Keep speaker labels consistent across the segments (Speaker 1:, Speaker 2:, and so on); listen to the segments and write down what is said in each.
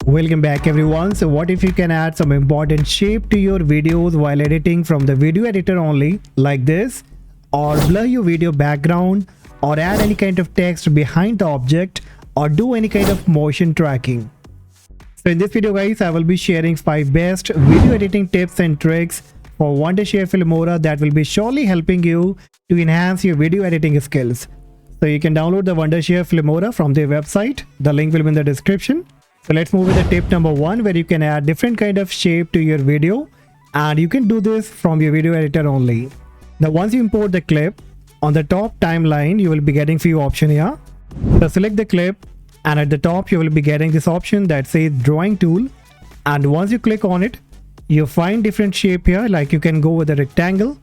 Speaker 1: Welcome back everyone. So what if you can add some important shape to your videos while editing from the video editor only, like this, or blur your video background, or add any kind of text behind the object, or do any kind of motion tracking. So in this video guys, I will be sharing 5 best video editing tips and tricks for Wondershare Filmora that will be surely helping you to enhance your video editing skills. So you can download the Wondershare Filmora from their website. The link will be in the description. So let's move with the tip number 1, where you can add different kind of shape to your video, and you can do this from your video editor only. Now once you import the clip, on the top timeline you will be getting few options here. So select the clip, and at the top you will be getting this option that says drawing tool, and once you click on it, you find different shape here, like you can go with a rectangle,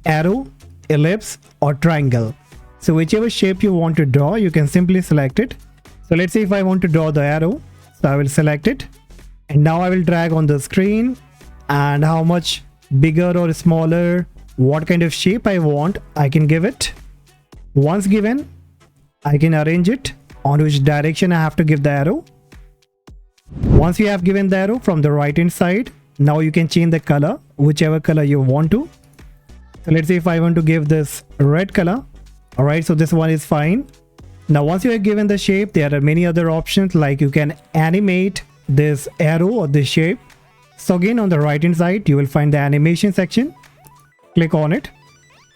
Speaker 1: arrow, ellipse, or triangle. So whichever shape you want to draw, you can simply select it. So let's say if I want to draw the arrow, so I will select it, and now I will drag on the screen, and how much bigger or smaller, what kind of shape I want, I can give it. Once given, I can arrange it on which direction I have to give the arrow. Once you have given the arrow from the right hand side, now you can change the color, whichever color you want to. So let's say if I want to give this red color, alright, so this one is fine. Now once you are given the shape, there are many other options, like you can animate this arrow or this shape. So again, on the right hand side you will find the animation section. Click on it.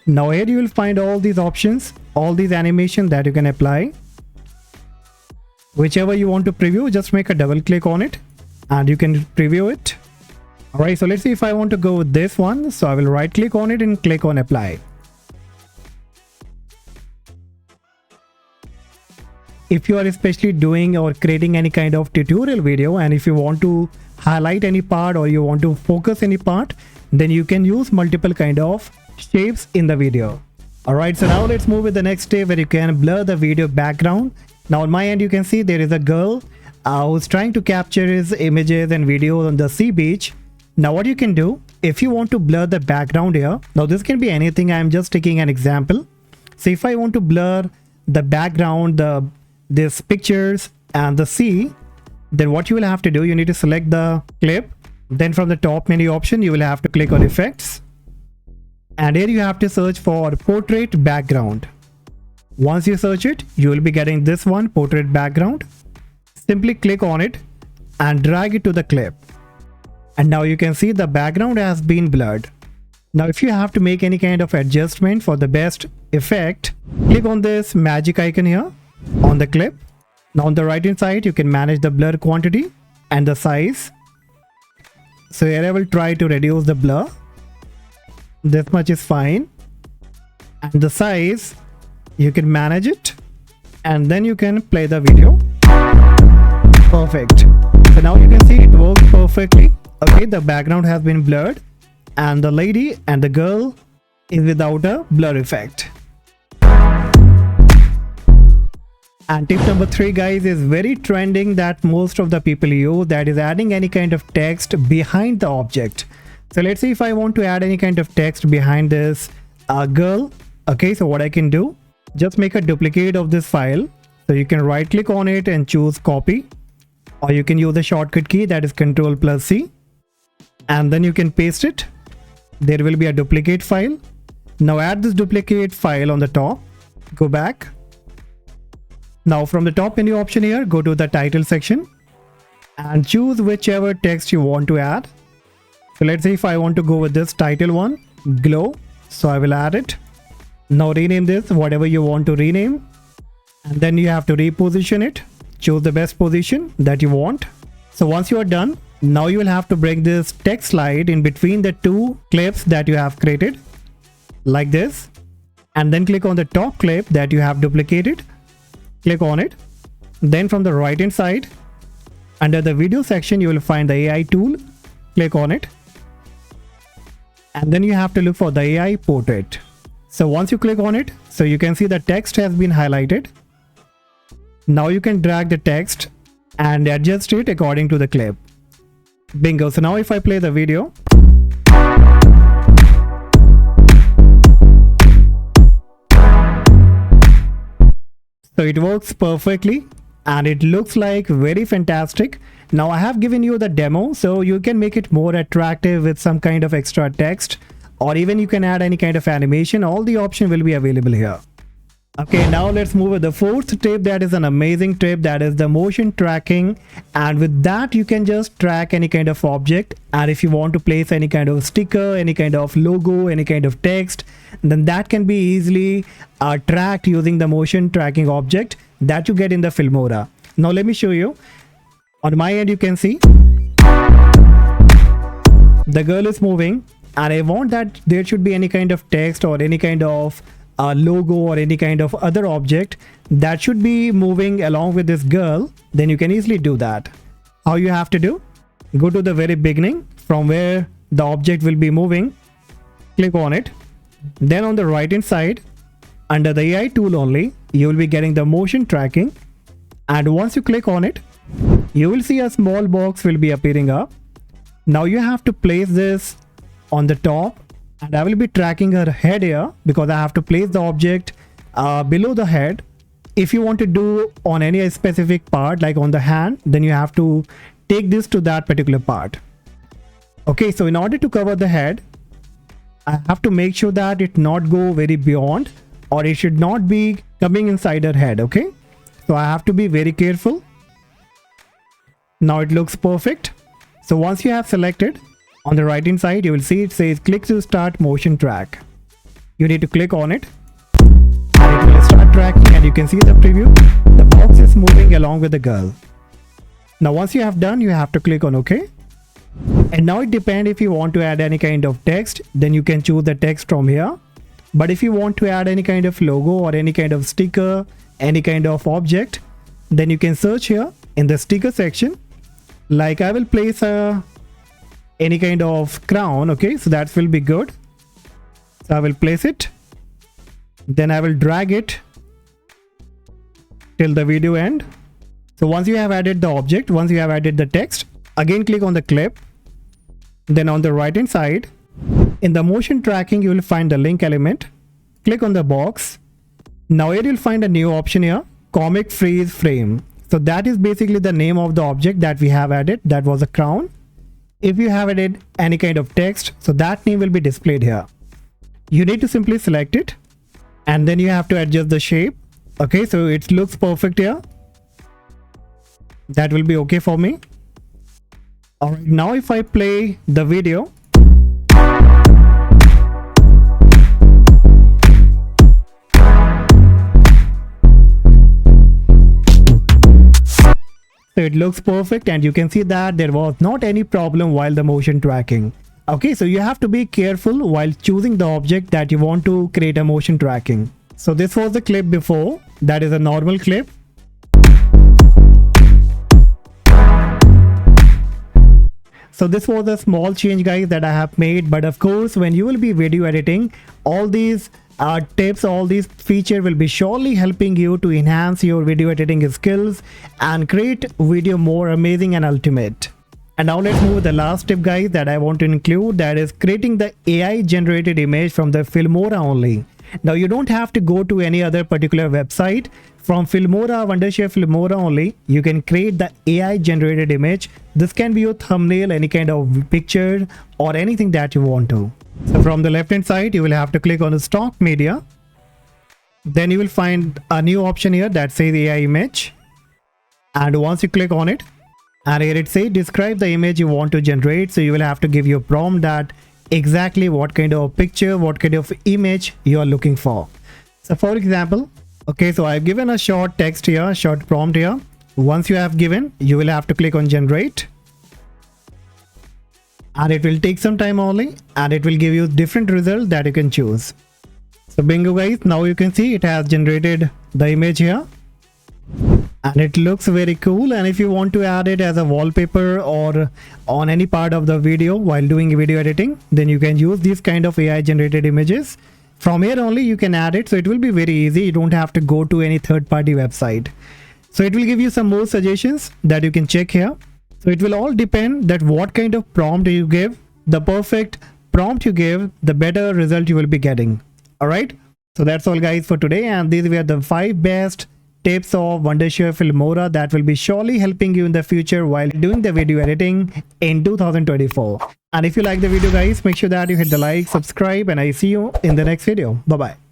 Speaker 1: Now here you will find all these options, all these animation that you can apply. Whichever you want to preview, just make a double click on it and you can preview it. Alright, so let's see if I want to go with this one. So I will right click on it and click on apply. If you are especially doing or creating any kind of tutorial video, and if you want to highlight any part or you want to focus any part, then you can use multiple kind of shapes in the video. Alright, so now let's move with the next step, where you can blur the video background. Now on my end you can see there is a girl who's trying to capture his images and videos on the sea beach. Now what you can do, if you want to blur the background here, now this can be anything, I'm just taking an example. So if I want to blur the background, these pictures and the sea, then what you will have to do, you need to select the clip, then from the top menu option you will have to click on effects, and here you have to search for portrait background. Once you search it, you will be getting this one, portrait background. Simply click on it and drag it to the clip, and now you can see the background has been blurred. Now if you have to make any kind of adjustment for the best effect, click on this magic icon here on the clip. Now on the right hand side you can manage the blur quantity and the size. So here I will try to reduce the blur. This much is fine. And the size, you can manage it, and then you can play the video. Perfect. So now you can see it works perfectly. Okay, the background has been blurred and the lady and the girl is without a blur effect. And tip number 3 guys is very trending that most of the people use, that is adding any kind of text behind the object. So let's see if I want to add any kind of text behind this girl. Okay, so what I can do, just make a duplicate of this file. So you can right click on it and choose copy, or you can use the shortcut key, that is Ctrl+C, and then you can paste it. There will be a duplicate file. Now add this duplicate file on the top, go back. Now from the top menu option here, go to the title section and choose whichever text you want to add. So let's say if I want to go with this title one, glow, so I will add it. Now rename this whatever you want to rename, and then you have to reposition it. Choose the best position that you want. So once you are done, now you will have to bring this text slide in between the 2 clips that you have created, like this, and then click on the top clip that you have duplicated. Click on it. Then from the right hand side, under the video section, you will find the AI tool. Click on it, and then you have to look for the AI portrait. So once you click on it, so you can see the text has been highlighted. Now you can drag the text and adjust it according to the clip. Bingo. So now if I play the video, so it works perfectly and it looks like very fantastic. Now I have given you the demo, so you can make it more attractive with some kind of extra text, or even you can add any kind of animation. All the option will be available here. Okay, now let's move with the fourth tip. That is an amazing tip, that is the motion tracking. And with that you can just track any kind of object, and if you want to place any kind of sticker, any kind of logo, any kind of text, then that can be easily tracked using the motion tracking object that you get in the Filmora. Now let me show you. On my end you can see the girl is moving, and I want that there should be any kind of text or any kind of logo or any kind of other object that should be moving along with this girl. Then you can easily do that. How you have to do? Go to the very beginning from where the object will be moving, click on it, then on the right hand side under the AI tool only you will be getting the motion tracking, and once you click on it you will see a small box will be appearing up. Now you have to place this on the top, and I will be tracking her head here because I have to place the object below the head. If you want to do on any specific part like on the hand, then you have to take this to that particular part. Okay, so in order to cover the head, I have to make sure that it not go very beyond, or it should not be coming inside her head. Okay, so I have to be very careful. Now it looks perfect. So once you have selected, on the right hand side you will see it says click to start motion track. You need to click on it and it will start tracking, and you can see the preview. The box is moving along with the girl. Now once you have done, you have to click on OK. And now it depends, if you want to add any kind of text, then you can choose the text from here. But if you want to add any kind of logo or any kind of sticker, any kind of object, then you can search here in the sticker section. Like I will place any kind of crown. Okay, so that will be good. So I will place it, then I will drag it till the video end. So once you have added the object, once you have added the text, again click on the clip. Then on the right hand side in the motion tracking you will find the link element. Click on the box. Now here you'll find a new option here, comic freeze frame. So that is basically the name of the object that we have added. That was a crown. If you have added any kind of text, so that name will be displayed here. You need to simply select it, and then you have to adjust the shape. Okay, so it looks perfect here. That will be okay for me. Alright, now if I play the video, so it looks perfect, and you can see that there was not any problem while the motion tracking. Okay, so you have to be careful while choosing the object that you want to create a motion tracking. So this was the clip before, that is a normal clip. So this was a small change guys that I have made, but of course when you will be video editing, all these tips, all these features will be surely helping you to enhance your video editing skills and create video more amazing and ultimate. And now let's move to the last tip guys that I want to include, that is creating the AI generated image from the Filmora only. Now you don't have to go to any other particular website. From Filmora, Wondershare Filmora only, you can create the AI generated image. This can be your thumbnail, any kind of picture or anything that you want to. So from the left hand side, you will have to click on the stock media. Then you will find a new option here that says AI image. And once you click on it, and here it says describe the image you want to generate. So you will have to give your prompt that exactly what kind of picture, what kind of image you are looking for. So for example, okay, so I've given a short text here, short prompt here. Once you have given, you will have to click on generate. And it will take some time only, and it will give you different results that you can choose. So bingo guys, now you can see it has generated the image here. And it looks very cool, and if you want to add it as a wallpaper or on any part of the video while doing video editing, then you can use these kind of AI generated images. From here only you can add it, so it will be very easy. You don't have to go to any third-party website. So it will give you some more suggestions that you can check here. So it will all depend that what kind of prompt you give. The perfect prompt you give, the better result you will be getting. Alright, so that's all guys for today, and these were the 5 best tips of Wondershare Filmora that will be surely helping you in the future while doing the video editing in 2024. And if you like the video guys, make sure that you hit the like, subscribe, and I see you in the next video. Bye bye.